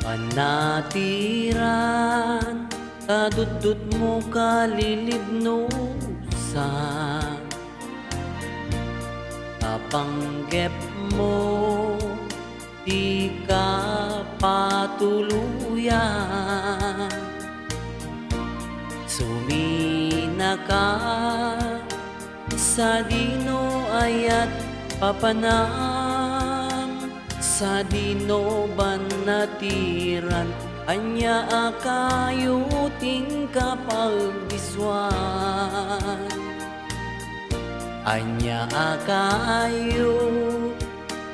Panatiran, kadudot mo kalilibnusan, kapanggep mo di ka patuluyan. Sumina ka sa dino ayat papanam, sa dino banatiran anya akayuting kapagdiswan. Anya akayo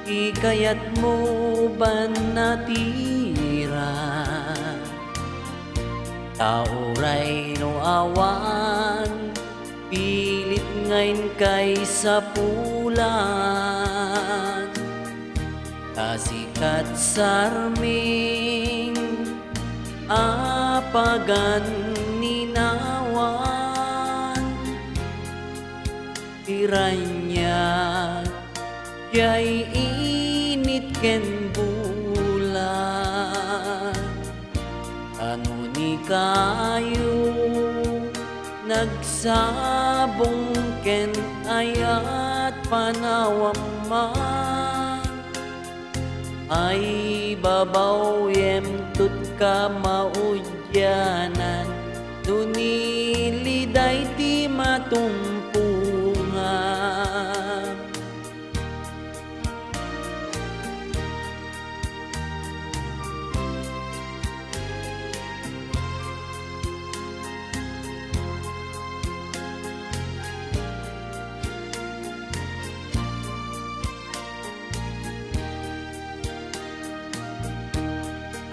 ikayat mo banatiran, tauray no awan pilit ngayon kay sa pulan. Kasikat sarming apagan ninawan, tiranya kay init ken bulan. Ano ni kayo nagsabong ken ayat panawam man, ay babaw yem tut ka maudyanan, nuniliday ti matumpungan.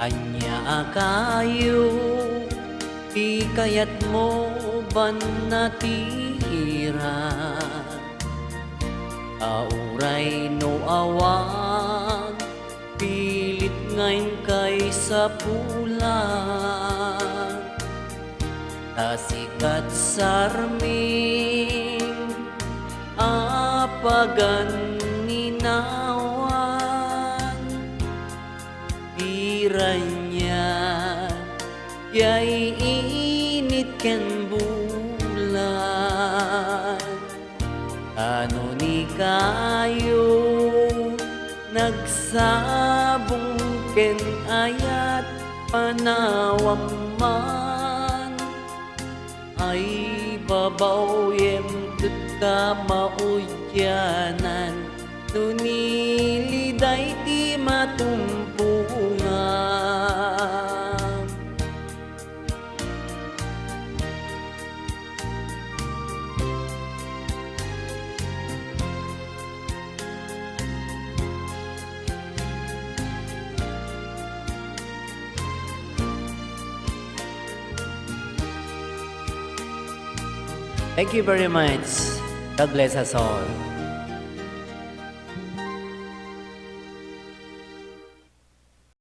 Anya akayo ikayat mo banatira, auray no awan pilit ngayon kay sa pulan. Tasikat sarming apagan ninawan, tiranya yay init ken bulan. Ano ni kayo nagsabong ken ayat panawam man, ay babaw yem tut ka maudyanan, nuniliday ti matumpungan. Thank you very much. God bless us all.